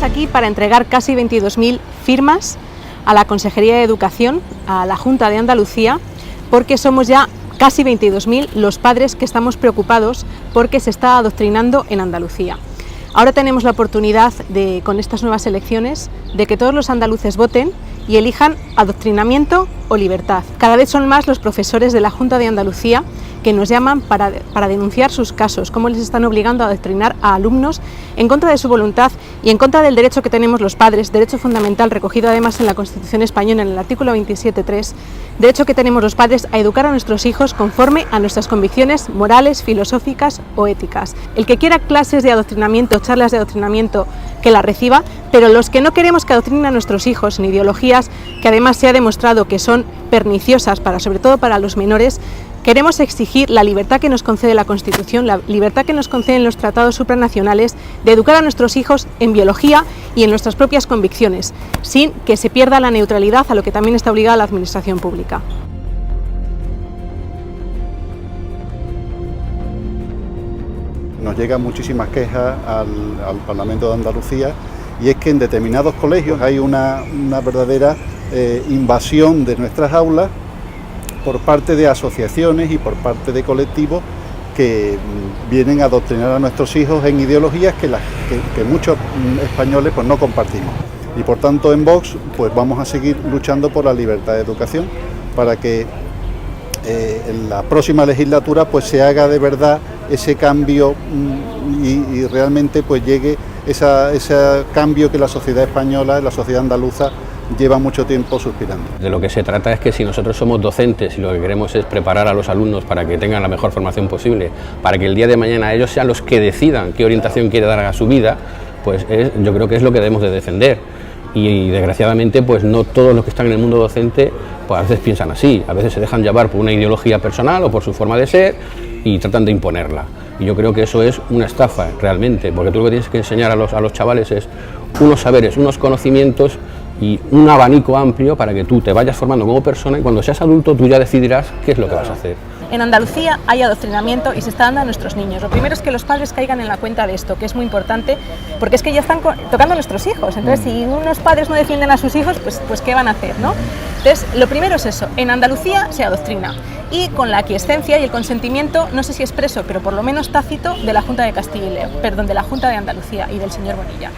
Estamos aquí para entregar casi 22.000 firmas a la Consejería de Educación, a la Junta de Andalucía, porque somos ya casi 22.000 los padres que estamos preocupados porque se está adoctrinando en Andalucía. Ahora tenemos la oportunidad con estas nuevas elecciones de que todos los andaluces voten y elijan adoctrinamiento o libertad. Cada vez son más los profesores de la Junta de Andalucía que nos llaman para denunciar sus casos, cómo les están obligando a adoctrinar a alumnos en contra de su voluntad y en contra del derecho que tenemos los padres, derecho fundamental recogido además en la Constitución española en el artículo 27.3, derecho que tenemos los padres a educar a nuestros hijos conforme a nuestras convicciones morales, filosóficas o éticas. El que quiera clases de adoctrinamiento, charlas de adoctrinamiento, que las reciba, pero los que no queremos que adoctrinen a nuestros hijos en ideologías que además se ha demostrado que son perniciosas sobre todo para los menores, queremos exigir la libertad que nos concede la Constitución, la libertad que nos conceden los tratados supranacionales de educar a nuestros hijos en biología y en nuestras propias convicciones, sin que se pierda la neutralidad a lo que también está obligada la Administración pública. Nos llegan muchísimas quejas al Parlamento de Andalucía y es que en determinados colegios hay una verdadera invasión de nuestras aulas por parte de asociaciones y por parte de colectivos que vienen a adoctrinar a nuestros hijos en ideologías que muchos españoles pues no compartimos. Y por tanto en Vox pues vamos a seguir luchando por la libertad de educación para que en la próxima legislatura pues se haga de verdad ese cambio y realmente pues llegue ese cambio que la sociedad española, la sociedad andaluza lleva mucho tiempo suspirando. De lo que se trata es que si nosotros somos docentes y lo que queremos es preparar a los alumnos para que tengan la mejor formación posible, para que el día de mañana ellos sean los que decidan qué orientación quiere dar a su vida, pues yo creo que es lo que debemos de defender. Y desgraciadamente pues no todos los que están en el mundo docente pues a veces piensan así, a veces se dejan llevar por una ideología personal o por su forma de ser y tratan de imponerla. Y yo creo que eso es una estafa realmente, porque tú lo que tienes que enseñar a los chavales es unos saberes, unos conocimientos y un abanico amplio para que tú te vayas formando como persona y cuando seas adulto tú ya decidirás qué es lo que vas a hacer. En Andalucía hay adoctrinamiento y se está dando a nuestros niños. Lo primero es que los padres caigan en la cuenta de esto, que es muy importante, porque es que ya están tocando a nuestros hijos. Entonces, si unos padres no defienden a sus hijos, pues ¿qué van a hacer, no? Entonces, lo primero es eso. En Andalucía se adoctrina y con la aquiescencia y el consentimiento, no sé si expreso, pero por lo menos tácito, de la Junta de Castilla y León, perdón, de la Junta de Andalucía y del señor Bonilla.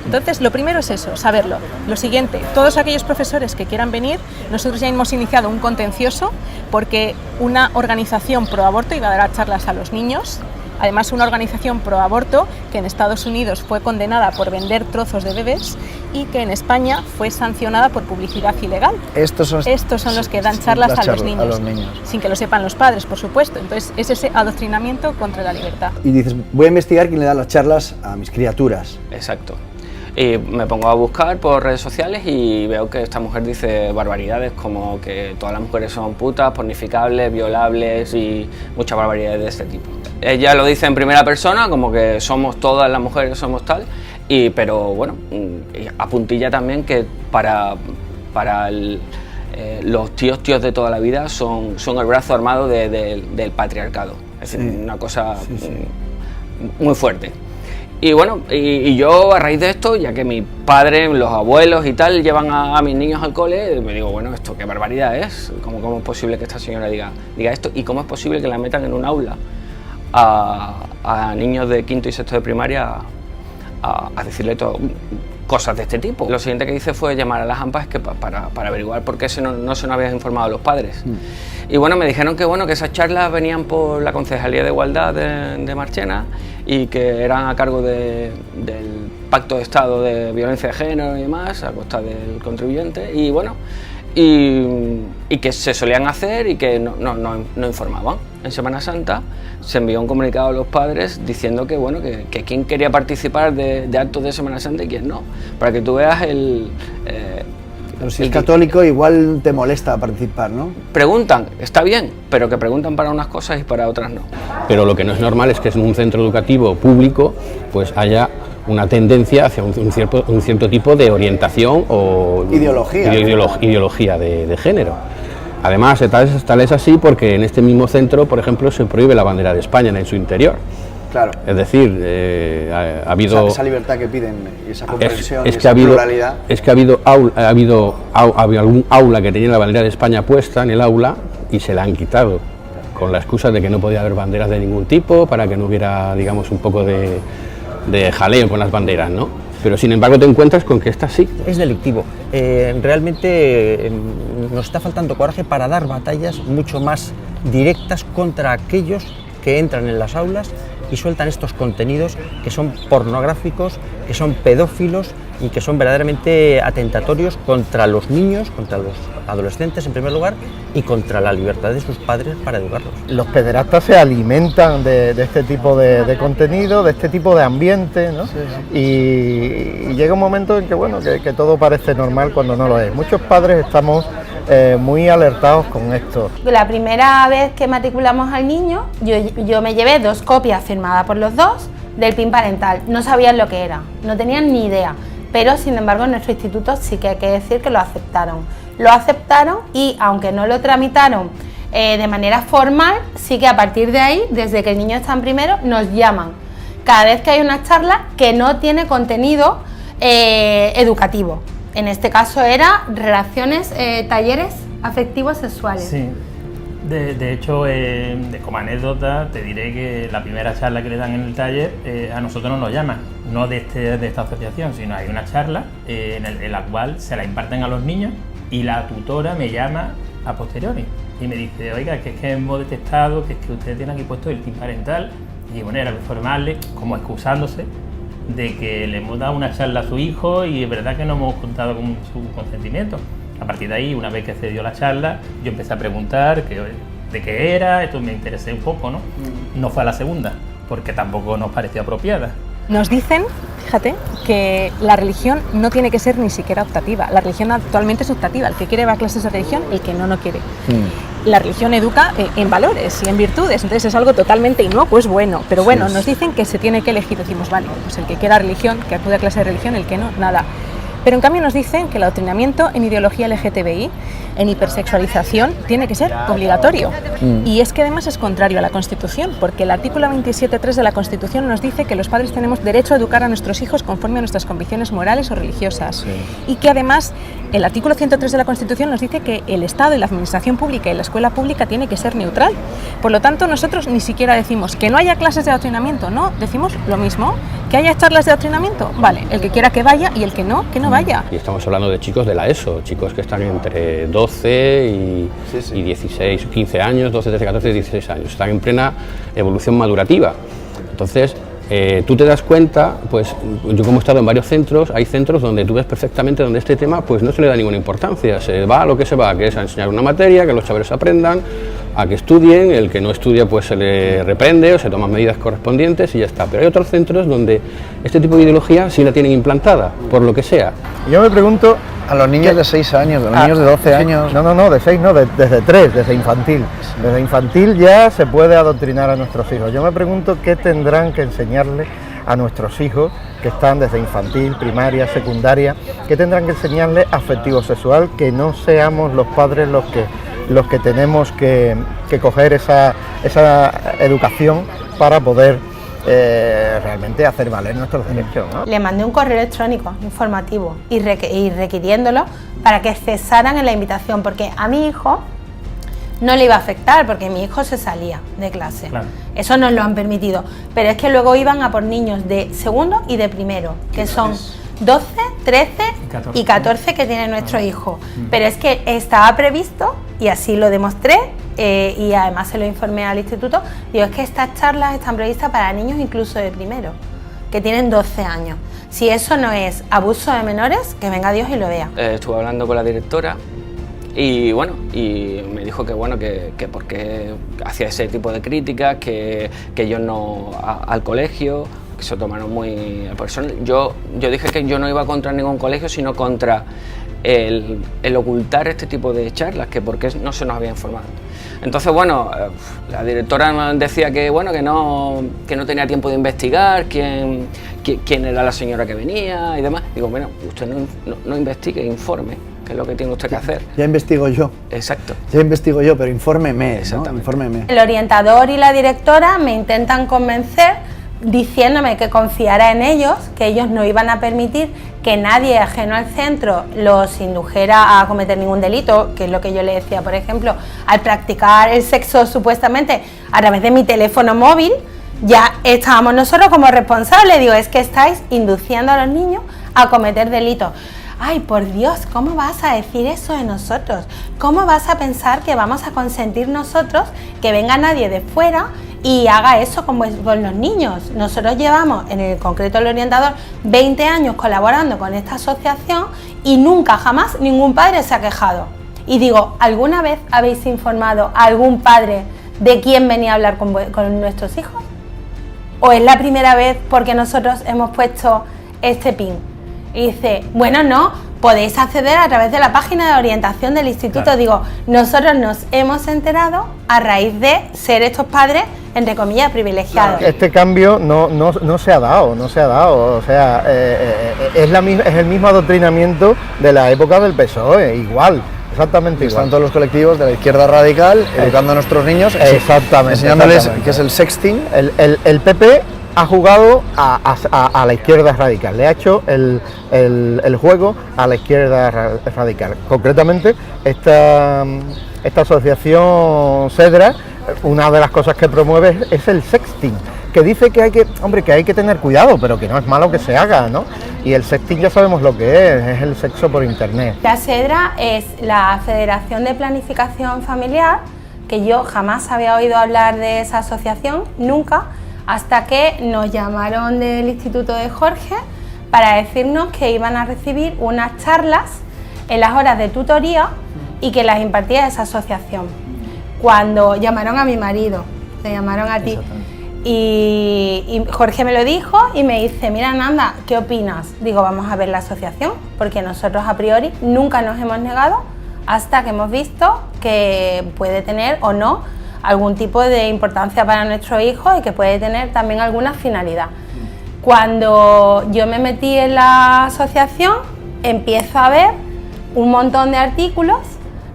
Entonces, lo primero es eso, saberlo. Lo siguiente, todos aquellos profesores que quieran venir, nosotros ya hemos iniciado un contencioso porque una organización pro aborto iba a dar charlas a los niños, además una organización pro aborto que en Estados Unidos fue condenada por vender trozos de bebés y que en España fue sancionada por publicidad ilegal. Estos son los que dan charlas a los niños, sin que lo sepan los padres, por supuesto. Entonces, es ese adoctrinamiento contra la libertad. Y dices, voy a investigar quién le da las charlas a mis criaturas. Exacto. Y me pongo a buscar por redes sociales y veo que esta mujer dice barbaridades como que todas las mujeres son putas, pornificables, violables y muchas barbaridades de este tipo. Ella lo dice en primera persona, como que somos todas las mujeres, somos tal, pero bueno, apuntilla también que para los tíos de toda la vida son el brazo armado del patriarcado. Es decir, una cosa muy fuerte. Y bueno, y yo a raíz de esto, ya que mi padre, los abuelos y tal llevan a mis niños al cole, me digo, bueno, esto qué barbaridad es, ¿cómo es posible que esta señora diga esto? ¿Y cómo es posible que la metan en un aula a niños de quinto y sexto de primaria a decirle cosas de este tipo? Lo siguiente que hice fue llamar a las AMPA para averiguar por qué no se nos habían informado a los padres. Y bueno, me dijeron que esas charlas venían por la Concejalía de Igualdad de Marchena y que eran a cargo del Pacto de Estado de Violencia de Género y demás, a costa del contribuyente, y bueno, y que se solían hacer y que no informaban. En Semana Santa se envió un comunicado a los padres diciendo que quién quería participar de actos de Semana Santa y quién no, para que tú veas Pero si es católico igual te molesta participar, ¿no? Preguntan, está bien, pero que preguntan para unas cosas y para otras no. Pero lo que no es normal es que en un centro educativo público pues haya una tendencia hacia un cierto tipo de orientación o ideología de género. Además, tal es así porque en este mismo centro, por ejemplo, se prohíbe la bandera de España en su interior. Claro. Es decir, ha habido... Esa libertad que piden, y esa comprensión, y que esa pluralidad. Es que ha habido algún aula que tenía la bandera de España puesta en el aula y se la han quitado, con la excusa de que no podía haber banderas de ningún tipo, para que no hubiera, digamos, un poco de jaleo con las banderas, ¿no? Pero sin embargo te encuentras con que esta sí. Es delictivo. Realmente nos está faltando coraje para dar batallas mucho más directas contra aquellos que entran en las aulas y sueltan estos contenidos que son pornográficos, que son pedófilos y que son verdaderamente atentatorios contra los niños, contra los adolescentes en primer lugar, y contra la libertad de sus padres para educarlos. Los pederastas se alimentan de este tipo de contenido, de este tipo de ambiente, ¿no? Sí. Y llega un momento en que, bueno, que todo parece normal cuando no lo es. Muchos padres estamos muy alertados con esto. La primera vez que matriculamos al niño, yo me llevé 2 copias firmadas por los dos del PIN parental. No sabían lo que era, no tenían ni idea, pero sin embargo en nuestro instituto sí que hay que decir que lo aceptaron. Lo aceptaron y aunque no lo tramitaron de manera formal, sí que a partir de ahí, desde que el niño está en primero, nos llaman cada vez que hay una charla que no tiene contenido educativo. En este caso era relaciones, talleres afectivos sexuales. Sí, de hecho, como anécdota, te diré que la primera charla que le dan en el taller, a nosotros no nos llaman, no de esta asociación, sino hay una charla en la cual se la imparten a los niños y la tutora me llama a posteriori y me dice, oiga, que es que hemos detectado que es que usted tiene aquí puesto el PIN parental, y bueno, era informarle, como excusándose, de que le hemos dado una charla a su hijo y es verdad que no hemos contado con su consentimiento. A partir de ahí, una vez que se dio la charla, yo empecé a preguntar de qué era, esto me interesé un poco, ¿no? No fue a la segunda, porque tampoco nos parecía apropiada. Nos dicen, fíjate, que la religión no tiene que ser ni siquiera optativa. La religión actualmente es optativa. El que quiere va a clases de religión, el que no quiere. La religión educa en valores y en virtudes, entonces es algo totalmente inocuo, es bueno. Pero bueno, nos dicen que se tiene que elegir. Decimos, vale, pues el que quiera religión, que acude a clase de religión, el que no, nada. Pero en cambio nos dicen que el adoctrinamiento en ideología LGTBI, en hipersexualización, tiene que ser obligatorio. Y es que además es contrario a la Constitución, porque el artículo 27.3 de la Constitución nos dice que los padres tenemos derecho a educar a nuestros hijos conforme a nuestras convicciones morales o religiosas. Y que además el artículo 103 de la Constitución nos dice que el Estado y la administración pública y la escuela pública tiene que ser neutral. Por lo tanto, nosotros ni siquiera decimos que no haya clases de adoctrinamiento, no, decimos lo mismo. ¿Que haya charlas de adoctrinamiento? Vale, el que quiera que vaya y el que no vaya. Y estamos hablando de chicos de la ESO, chicos que están entre 12 y 16, 15 años, 12, 13, 14, 16 años, están en plena evolución madurativa. Entonces, tú te das cuenta, pues yo como he estado en varios centros, hay centros donde tú ves perfectamente donde este tema pues no se le da ninguna importancia, se va a lo que se va, que es a enseñar una materia, que los chavales aprendan, a que estudien, el que no estudia pues se le reprende o se toman medidas correspondientes y ya está. Pero hay otros centros donde este tipo de ideología sí la tienen implantada, por lo que sea. Yo me pregunto... A los niños de 6 años, a los niños de 12 años... No, de 6 no, desde 3, desde infantil. Desde infantil ya se puede adoctrinar a nuestros hijos. Yo me pregunto qué tendrán que enseñarle a nuestros hijos que están desde infantil, primaria, secundaria, qué tendrán que enseñarles afectivo sexual, que no seamos los padres los que tenemos que coger esa educación para poder realmente hacer valer nuestros derechos, ¿no? Le mandé un correo electrónico informativo y requiriéndolo para que cesaran en la invitación, porque a mi hijo no le iba a afectar, porque mi hijo se salía de clase. Claro. Eso nos lo han permitido, pero es que luego iban a por niños de segundo y de primero, que son 12, 13 y 14 que tiene nuestro hijo. Pero es que estaba previsto, y así lo demostré, y además se lo informé al instituto, digo, es que estas charlas están previstas para niños incluso de primero, que tienen 12 años. Si eso no es abuso de menores, que venga Dios y lo vea. Estuve hablando con la directora y bueno, y me dijo que bueno, que por qué hacía ese tipo de críticas, que yo no al colegio, que se tomaron muy personal. Yo dije que yo no iba contra ningún colegio, sino contra el ocultar este tipo de charlas, que por qué no se nos había informado. Entonces, bueno, la directora decía que bueno, que no tenía tiempo de investigar quién era la señora que venía y demás. Digo, bueno, usted no investigue, informe, que es lo que tiene usted que hacer. Ya investigo yo. Exacto. Ya investigo yo, pero infórmeme, ¿no? Infórmeme. El orientador y la directora me intentan convencer diciéndome que confiara en ellos, que ellos no iban a permitir que nadie ajeno al centro los indujera a cometer ningún delito, que es lo que yo le decía, por ejemplo, al practicar el sexo supuestamente a través de mi teléfono móvil, ya estábamos nosotros como responsables. Digo, es que estáis induciendo a los niños a cometer delitos. Ay, por Dios, ¿cómo vas a decir eso de nosotros? ¿Cómo vas a pensar que vamos a consentir nosotros que venga nadie de fuera y haga eso con los niños? Nosotros llevamos, en el concreto el orientador, 20 años colaborando con esta asociación y nunca, jamás, ningún padre se ha quejado. Y digo, ¿alguna vez habéis informado a algún padre de quién venía a hablar con nuestros hijos? ¿O es la primera vez porque nosotros hemos puesto este pin? Y dice, bueno, no, podéis acceder a través de la página de orientación del instituto. Claro. Digo, nosotros nos hemos enterado a raíz de ser estos padres, entre comillas, privilegiados. Este cambio no se ha dado, o sea, es el mismo adoctrinamiento de la época del PSOE, igual. Exactamente igual. Están todos los colectivos de la izquierda radical educando a nuestros niños, enseñándoles qué es el sexting. El PP ha jugado a la izquierda radical, le ha hecho el juego a la izquierda radical. Concretamente, esta asociación CEDRA, una de las cosas que promueve es el sexting, que dice que hay que tener cuidado, pero que no es malo que se haga, ¿no? Y el sexting ya sabemos lo que es el sexo por internet. La CEDRA es la Federación de Planificación Familiar, que yo jamás había oído hablar de esa asociación, nunca, hasta que nos llamaron del Instituto de Jorge para decirnos que iban a recibir unas charlas en las horas de tutoría y que las impartía esa asociación. Cuando llamaron a mi marido, te llamaron a ti, y Jorge me lo dijo y me dice, mira Nanda, ¿qué opinas? Digo, vamos a ver la asociación, porque nosotros a priori nunca nos hemos negado hasta que hemos visto que puede tener o no algún tipo de importancia para nuestro hijo y que puede tener también alguna finalidad. Cuando yo me metí en la asociación, empiezo a ver un montón de artículos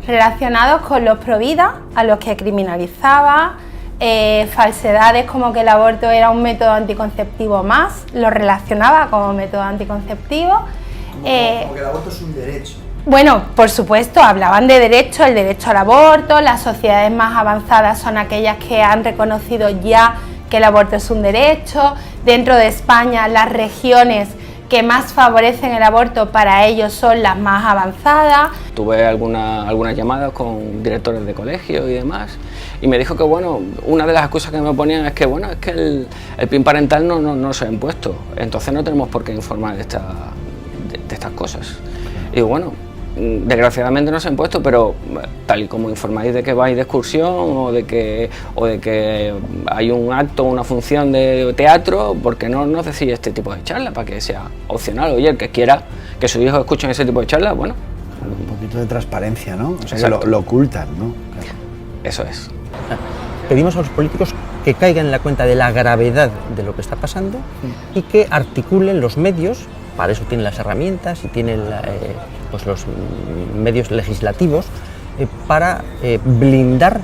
relacionados con los provida, a los que criminalizaba, falsedades como que el aborto era un método anticonceptivo más, lo relacionaba como método anticonceptivo. Como que el aborto es un derecho. Bueno, por supuesto, hablaban de derecho, el derecho al aborto. Las sociedades más avanzadas son aquellas que han reconocido ya que el aborto es un derecho. Dentro de España, las regiones que más favorecen el aborto para ellos son las más avanzadas. Tuve algunas llamadas con directores de colegio y demás, y me dijo que bueno, una de las excusas que me ponían es que bueno, es que el PIN parental no se ha impuesto, entonces no tenemos por qué informar de estas cosas. Y bueno, desgraciadamente no se ha impuesto, pero tal y como informáis de que vais de excursión o de que hay un acto o una función de teatro, ¿por qué no nos decís este tipo de charla para que sea opcional? Oye, el que quiera que sus hijos escuchen ese tipo de charla, bueno. Un poquito de transparencia, ¿no? O sea, que lo ocultan, ¿no? Claro. Eso es. Pedimos a los políticos que caigan en la cuenta de la gravedad de lo que está pasando y que articulen los medios. Para eso tienen las herramientas y tienen pues los medios legislativos para blindar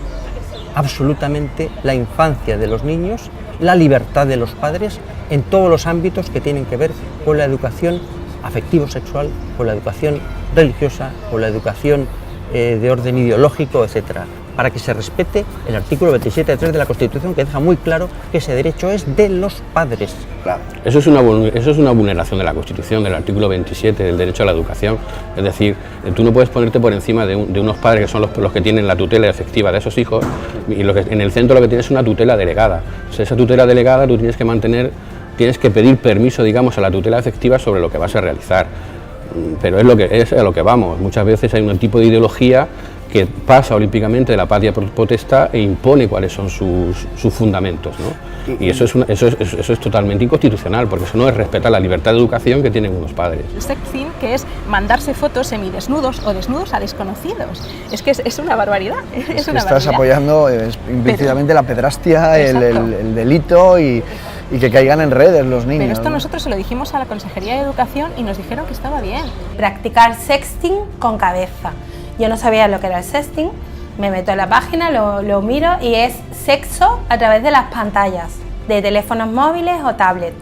absolutamente la infancia de los niños, la libertad de los padres en todos los ámbitos que tienen que ver con la educación afectivo-sexual, con la educación religiosa, con la educación de orden ideológico, etcétera, para que se respete el artículo 27.3 de la Constitución, que deja muy claro que ese derecho es de los padres. Claro. Eso es una vulneración de la Constitución, del artículo 27, del derecho a la educación. Es decir, tú no puedes ponerte por encima de unos padres que son los que tienen la tutela efectiva de esos hijos, y en el centro lo que tienes es una tutela delegada. O sea, esa tutela delegada tú tienes que pedir permiso, digamos, a la tutela efectiva sobre lo que vas a realizar. Pero es a lo que vamos. Muchas veces hay un tipo de ideología que pasa olímpicamente de la patria potestad e impone cuáles son sus fundamentos, ¿no? Y eso es totalmente inconstitucional, porque eso no es respetar la libertad de educación que tienen unos padres. El sexting, que es mandarse fotos semidesnudos o desnudos a desconocidos, es que es una barbaridad. Estás apoyando implícitamente la pedrastia, el delito y que caigan en redes los niños. Pero esto nosotros se lo dijimos a la Consejería de Educación y nos dijeron que estaba bien. Practicar sexting con cabeza. Yo no sabía lo que era el sexting, me meto en la página, lo miro y es sexo a través de las pantallas. de teléfonos móviles o tablets.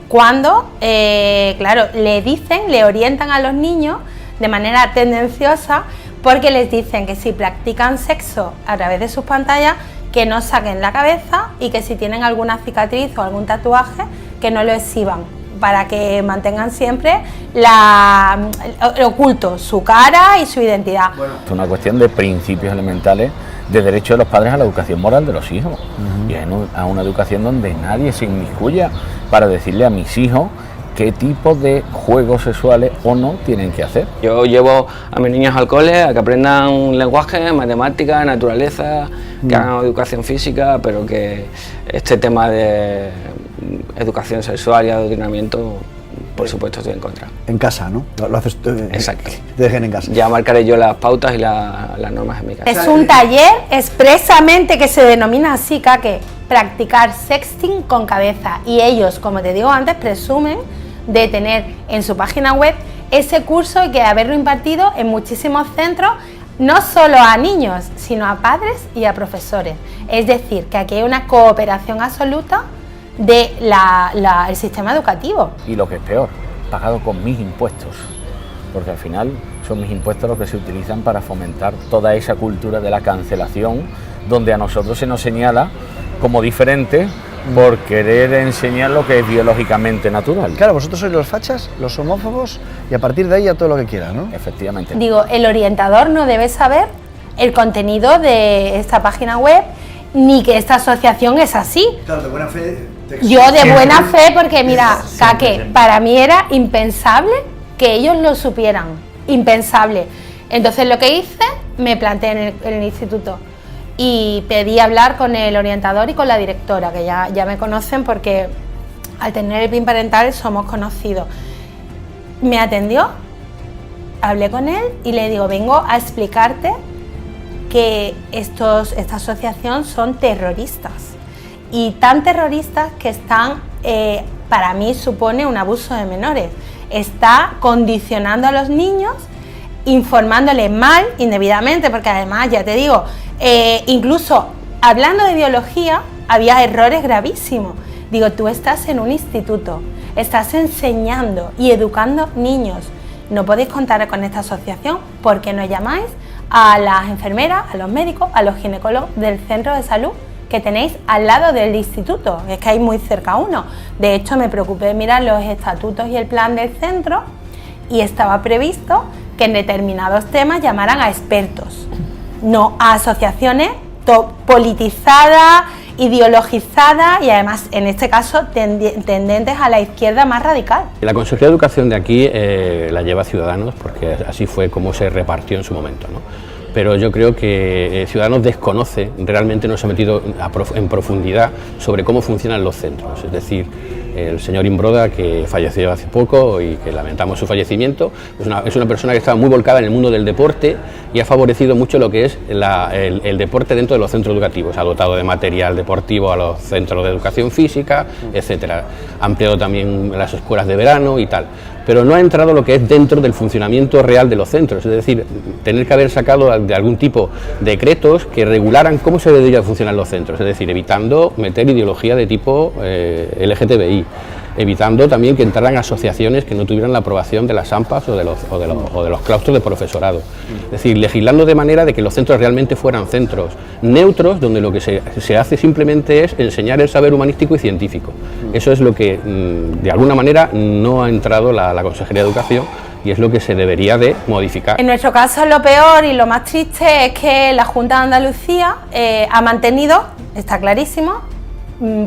Cuando, claro, le orientan a los niños de manera tendenciosa, porque les dicen que si practican sexo a través de sus pantallas, que no saquen la cabeza, y que si tienen alguna cicatriz o algún tatuaje, que no lo exhiban, para que mantengan siempre oculto su cara y su identidad. Bueno, es una cuestión de principios elementales de derecho de los padres a la educación moral de los hijos, y a una educación donde nadie se inmiscuya para decirle a mis hijos qué tipo de juegos sexuales o no tienen que hacer. Yo llevo a mis niños al cole a que aprendan lenguaje, matemáticas, naturaleza, que hagan educación física, pero que este tema de educación sexual y adoctrinamiento, por supuesto, estoy en contra. En casa, ¿no? Lo haces exacto. Te dejen en casa. Ya marcaré yo las pautas y las normas en mi casa. Es un taller expresamente que se denomina así, que practicar sexting con cabeza, y ellos, como te digo antes, presumen de tener en su página web ese curso y que haberlo impartido en muchísimos centros, no solo a niños, sino a padres y a profesores. Es decir, que aquí hay una cooperación absoluta del sistema educativo. Y lo que es peor, pagado con mis impuestos, porque al final son mis impuestos los que se utilizan para fomentar toda esa cultura de la cancelación, donde a nosotros se nos señala como diferente por querer enseñar lo que es biológicamente natural. Claro, vosotros sois los fachas, los homófobos, y a partir de ahí a todo lo que quieras, ¿no? Efectivamente. Digo, el orientador no debe saber el contenido de esta página web, ni que esta asociación es así. Claro, de buena fe. Yo de buena fe, porque mira, Kake, para mí era impensable que ellos lo supieran, impensable. Entonces lo que hice, me planté en el instituto y pedí hablar con el orientador y con la directora, que ya me conocen porque al tener el PIN parental somos conocidos. Me atendió, hablé con él y le digo, vengo a explicarte que esta asociación son terroristas, y tan terroristas que están, para mí supone un abuso de menores. Está condicionando a los niños, informándoles mal, indebidamente, porque además, ya te digo, incluso hablando de biología, había errores gravísimos. Digo, tú estás en un instituto, estás enseñando y educando niños, no podéis contar con esta asociación, porque no llamáis a las enfermeras, a los médicos, a los ginecólogos del centro de salud que tenéis al lado del instituto, es que hay muy cerca uno. De hecho, me preocupé de mirar los estatutos y el plan del centro, y estaba previsto que en determinados temas llamaran a expertos, no a asociaciones politizadas, ideologizadas, y además en este caso tendentes a la izquierda más radical. La Consejería de Educación de aquí la lleva Ciudadanos, porque así fue como se repartió en su momento, ¿no? Pero yo creo que Ciudadanos desconoce, realmente no se ha metido en profundidad sobre cómo funcionan los centros. Es decir, el señor Imbroda, que falleció hace poco y que lamentamos su fallecimiento, es una persona que estaba muy volcada en el mundo del deporte y ha favorecido mucho lo que es el deporte dentro de los centros educativos. Ha dotado de material deportivo a los centros de educación física, etcétera. Ha ampliado también las escuelas de verano y tal. Pero no ha entrado lo que es dentro del funcionamiento real de los centros, es decir, tener que haber sacado de algún tipo decretos que regularan cómo se deberían funcionar los centros, es decir, evitando meter ideología de tipo LGTBI, evitando también que entraran asociaciones que no tuvieran la aprobación de las AMPAs o de los claustros de profesorado. Es decir, legislando de manera de que los centros realmente fueran centros neutros, donde lo que se hace simplemente es enseñar el saber humanístico y científico. Eso es lo que, de alguna manera, no ha entrado la Consejería de Educación, y es lo que se debería de modificar. En nuestro caso, lo peor y lo más triste es que la Junta de Andalucía ha mantenido, está clarísimo,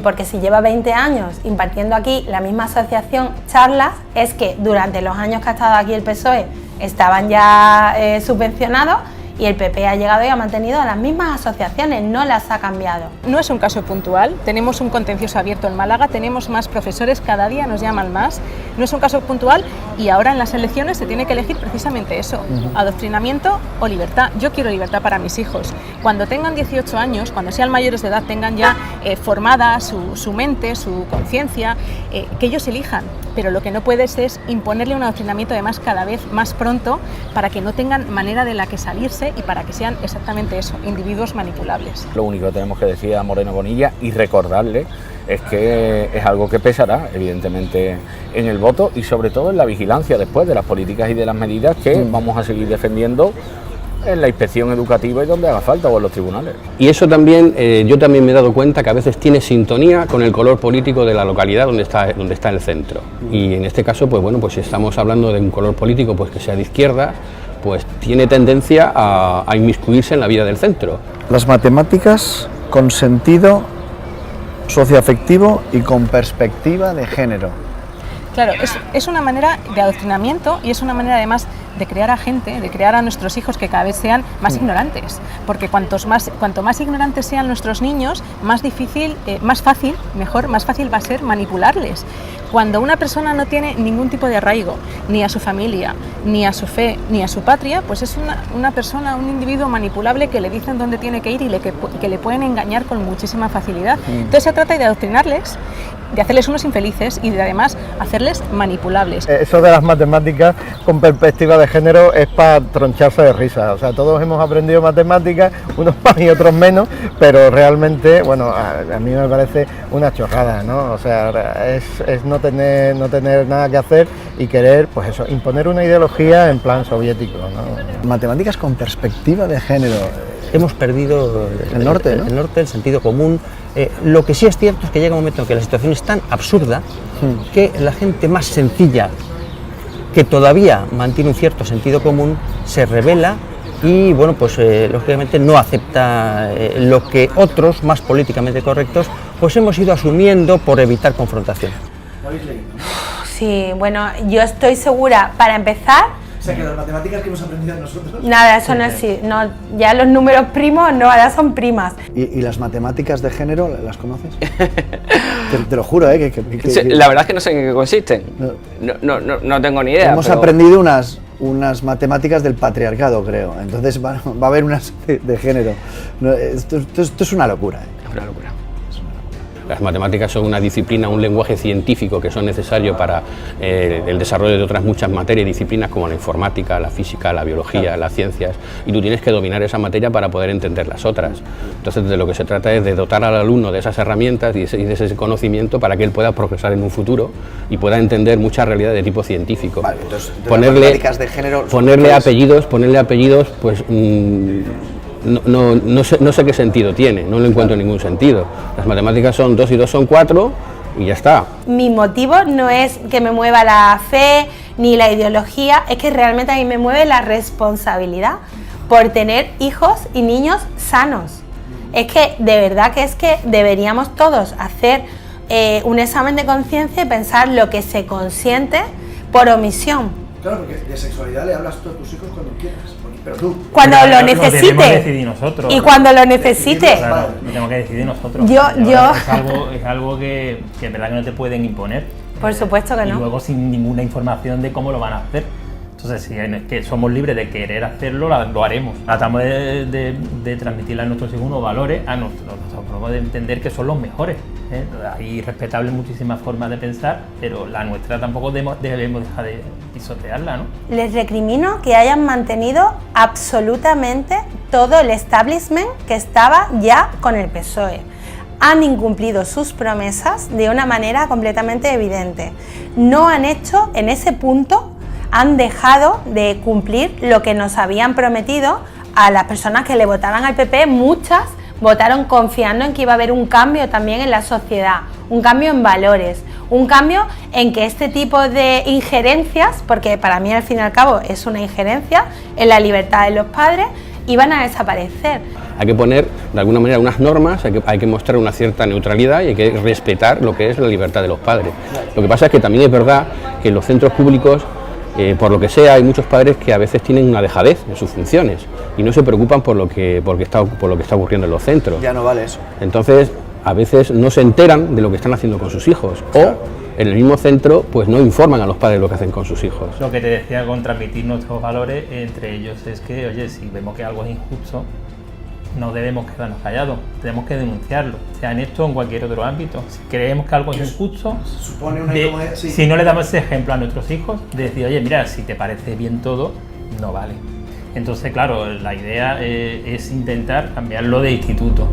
porque si lleva 20 años impartiendo aquí la misma asociación charlas, es que durante los años que ha estado aquí el PSOE estaban ya subvencionados, y el PP ha llegado y ha mantenido a las mismas asociaciones, no las ha cambiado. No es un caso puntual, tenemos un contencioso abierto en Málaga, tenemos más profesores, cada día nos llaman más, no es un caso puntual, y ahora en las elecciones se tiene que elegir precisamente eso, adoctrinamiento o libertad. Yo quiero libertad para mis hijos. Cuando tengan 18 años, cuando sean mayores de edad, tengan ya formada su mente, su conciencia, que ellos elijan, pero lo que no puedes es imponerle un adoctrinamiento además cada vez más pronto, para que no tengan manera de la que salirse y para que sean exactamente eso, individuos manipulables. Lo único que tenemos que decir a Moreno Bonilla y recordarle es que es algo que pesará evidentemente en el voto y sobre todo en la vigilancia después de las políticas y de las medidas que vamos a seguir defendiendo en la inspección educativa y donde haga falta o en los tribunales. Y eso también, yo también me he dado cuenta que a veces tiene sintonía con el color político de la localidad donde está el centro. Y en este caso, pues bueno, pues si estamos hablando de un color político pues que sea de izquierda, pues tiene tendencia a inmiscuirse en la vida del centro. Las matemáticas con sentido socioafectivo y con perspectiva de género. Claro, es una manera de adoctrinamiento y es una manera además de crear a gente, de crear a nuestros hijos que cada vez sean más ignorantes, porque cuanto más ignorantes sean nuestros niños, más fácil va a ser manipularles. Cuando una persona no tiene ningún tipo de arraigo, ni a su familia, ni a su fe, ni a su patria, pues es una persona, un individuo manipulable que le dicen dónde tiene que ir y que le pueden engañar con muchísima facilidad. Entonces se trata de adoctrinarles, de hacerles unos infelices y de además hacerles manipulables. Eso de las matemáticas con perspectiva de género es para troncharse de risa. O sea, todos hemos aprendido matemáticas, unos más y otros menos, pero realmente, bueno, a mí me parece una chorrada, ¿no? O sea, es no tener nada que hacer y querer, pues eso, imponer una ideología en plan soviético, ¿no? Matemáticas con perspectiva de género. Hemos perdido el norte, ¿no? El norte, el sentido común. Lo que sí es cierto es que llega un momento en que la situación es tan absurda que la gente más sencilla, que todavía mantiene un cierto sentido común, se rebela y, bueno, pues lógicamente no acepta lo que otros, más políticamente correctos, pues hemos ido asumiendo por evitar confrontación. ¿Lo habéis leído? Sí, bueno, yo estoy segura, para empezar... O sea, que las matemáticas que hemos aprendido nosotros... Nada, eso no es así. No, ya los números primos no, ahora son primas. ¿Y las matemáticas de género las conoces? te lo juro, ¿eh? La verdad es que no sé en qué consisten. No tengo ni idea. Hemos aprendido unas matemáticas del patriarcado, creo. Entonces va a haber unas de género. Esto es una locura, ¿eh? Es una locura. Las matemáticas son una disciplina, un lenguaje científico que son necesarios para el desarrollo de otras muchas materias y disciplinas como la informática, la física, la biología, las ciencias, y tú tienes que dominar esa materia para poder entender las otras. Entonces, de lo que se trata es de dotar al alumno de esas herramientas y de ese conocimiento para que él pueda progresar en un futuro y pueda entender muchas realidades de tipo científico. Vale, entonces, matemáticas de género, ponerle apellidos, pues... No sé qué sentido tiene, no le encuentro ningún sentido. Las matemáticas son 2 y 2 son 4 y ya está. Mi motivo no es que me mueva la fe ni la ideología, es que realmente a mí me mueve la responsabilidad por tener hijos y niños sanos. Es que de verdad que deberíamos todos hacer un examen de conciencia y pensar lo que se consiente por omisión. Claro, porque de sexualidad le hablas tú a tus hijos cuando quieras. Pero tú, cuando lo necesite decidir nosotros, y cuando lo necesite, claro, lo tenemos que decidir nosotros. Es algo que en verdad que no te pueden imponer. Por supuesto que no. Y luego sin ninguna información de cómo lo van a hacer. Entonces, si es que somos libres de querer hacerlo, lo haremos. Tratamos de transmitirle a nuestros hijos unos valores, a nosotros de entender que son los mejores. Hay respetables muchísimas formas de pensar, pero la nuestra tampoco debemos dejar de pisotearla, ¿no? Les recrimino que hayan mantenido absolutamente todo el establishment que estaba ya con el PSOE. Han incumplido sus promesas de una manera completamente evidente. No han hecho, en ese punto, han dejado de cumplir lo que nos habían prometido a las personas que le votaban al PP. Muchas votaron confiando en que iba a haber un cambio también en la sociedad, un cambio en valores, un cambio en que este tipo de injerencias, porque para mí al fin y al cabo es una injerencia en la libertad de los padres, iban a desaparecer. Hay que poner de alguna manera unas normas, hay que mostrar una cierta neutralidad y hay que respetar lo que es la libertad de los padres. Lo que pasa es que también es verdad que en los centros públicos, por lo que sea, hay muchos padres que a veces tienen una dejadez en sus funciones y no se preocupan por lo que está ocurriendo en los centros. Ya no vale eso. Entonces, a veces no se enteran de lo que están haciendo con sus hijos, o en el mismo centro pues no informan a los padres lo que hacen con sus hijos. Lo que te decía con transmitir nuestros valores, entre ellos es que, oye, si vemos que algo es injusto, no debemos quedarnos callados, tenemos que denunciarlo, sea en esto o en cualquier otro ámbito. Si creemos que algo es injusto, si no le damos ese ejemplo a nuestros hijos, de decir, oye, mira, si te parece bien todo, no vale. Entonces, claro, la idea es intentar cambiarlo de instituto.